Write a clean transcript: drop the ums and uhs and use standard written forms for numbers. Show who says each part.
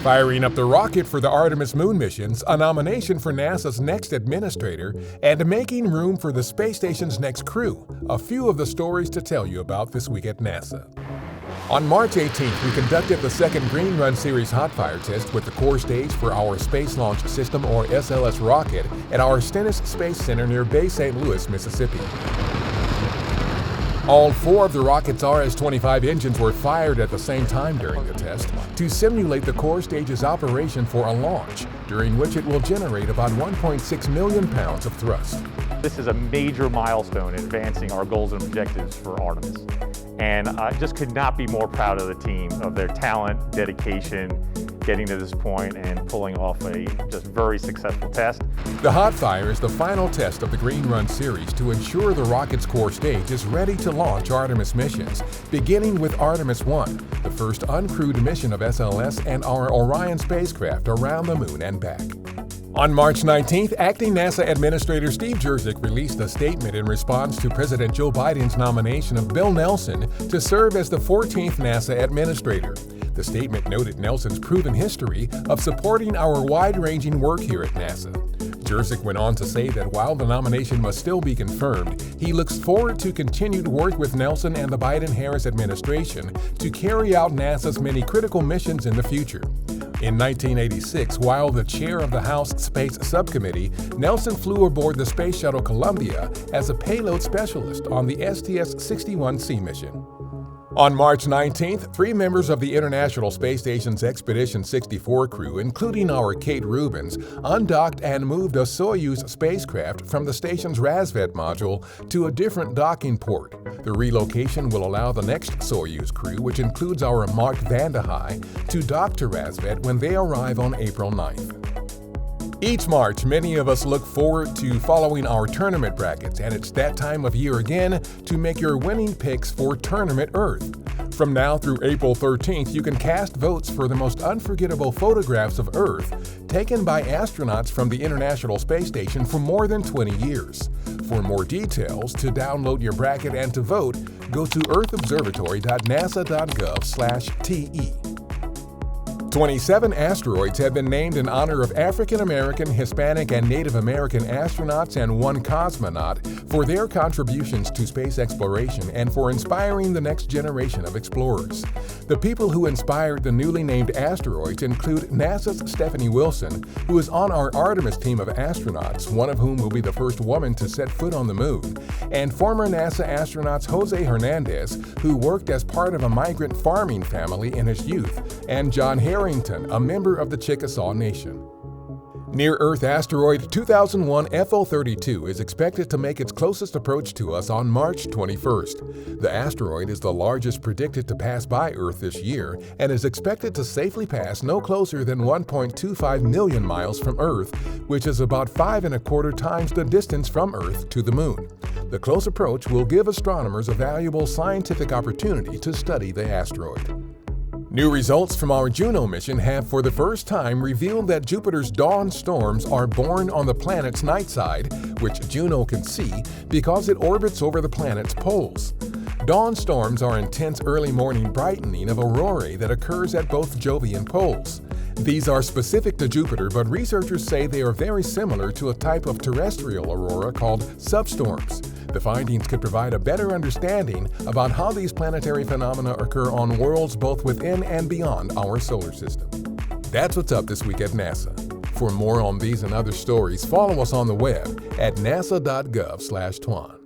Speaker 1: Firing up the rocket for the Artemis Moon missions, a nomination for NASA's next administrator, and making room for the space station's next crew. A few of the stories to tell you about this week at NASA. On March 18th, we conducted the second Green Run Series Hot Fire Test with the core stage for our Space Launch System, or SLS rocket, at our Stennis Space Center near Bay St. Louis, Mississippi. All four of the rocket's RS-25 engines were fired at the same time during the test to simulate the core stage's operation for a launch, during which it will generate about 1.6 million pounds of thrust.
Speaker 2: This is a major milestone in advancing our goals and objectives for Artemis. And I just could not be more proud of the team, of their talent, dedication, getting to this point and pulling off a just very successful test.
Speaker 1: The Hot Fire is the final test of the Green Run series to ensure the rocket's core stage is ready to launch Artemis missions, beginning with Artemis 1, the first uncrewed mission of SLS and our Orion spacecraft around the Moon and back. On March 19th, Acting NASA Administrator Steve Jurczyk released a statement in response to President Joe Biden's nomination of Bill Nelson to serve as the 14th NASA Administrator. The statement noted Nelson's proven history of supporting our wide-ranging work here at NASA. Jurczyk went on to say that while the nomination must still be confirmed, he looks forward to continued work with Nelson and the Biden-Harris administration to carry out NASA's many critical missions in the future. In 1986, while the chair of the House Space Subcommittee, Nelson flew aboard the Space Shuttle Columbia as a payload specialist on the STS-61C mission. On March 19th, 3 members of the International Space Station's Expedition 64 crew, including our Kate Rubins, undocked and moved a Soyuz spacecraft from the station's Razvet module to a different docking port. The relocation will allow the next Soyuz crew, which includes our Mark Vande Hei, to dock to Razvet when they arrive on April 9th. Each March, many of us look forward to following our tournament brackets, and it's that time of year again to make your winning picks for Tournament Earth. From now through April 13th, you can cast votes for the most unforgettable photographs of Earth taken by astronauts from the International Space Station for more than 20 years. For more details, to download your bracket and to vote, go to earthobservatory.nasa.gov/TE. 27 asteroids have been named in honor of African American, Hispanic, and Native American astronauts and 1 cosmonaut for their contributions to space exploration and for inspiring the next generation of explorers. The people who inspired the newly named asteroids include NASA's Stephanie Wilson, who is on our Artemis team of astronauts, one of whom will be the first woman to set foot on the Moon, and former NASA astronauts Jose Hernandez, who worked as part of a migrant farming family in his youth, and John Harrington, a member of the Chickasaw Nation. Near-Earth asteroid 2001 FO32 is expected to make its closest approach to us on March 21st. The asteroid is the largest predicted to pass by Earth this year and is expected to safely pass no closer than 1.25 million miles from Earth, which is about 5.25 times the distance from Earth to the Moon. The close approach will give astronomers a valuable scientific opportunity to study the asteroid. New results from our Juno mission have for the first time revealed that Jupiter's dawn storms are born on the planet's night side, which Juno can see because it orbits over the planet's poles. Dawn storms are intense early morning brightening of aurorae that occurs at both Jovian poles. These are specific to Jupiter, but researchers say they are very similar to a type of terrestrial aurora called substorms. The findings could provide a better understanding about how these planetary phenomena occur on worlds both within and beyond our solar system. That's what's up this week at NASA. For more on these and other stories, follow us on the web at nasa.gov/twan.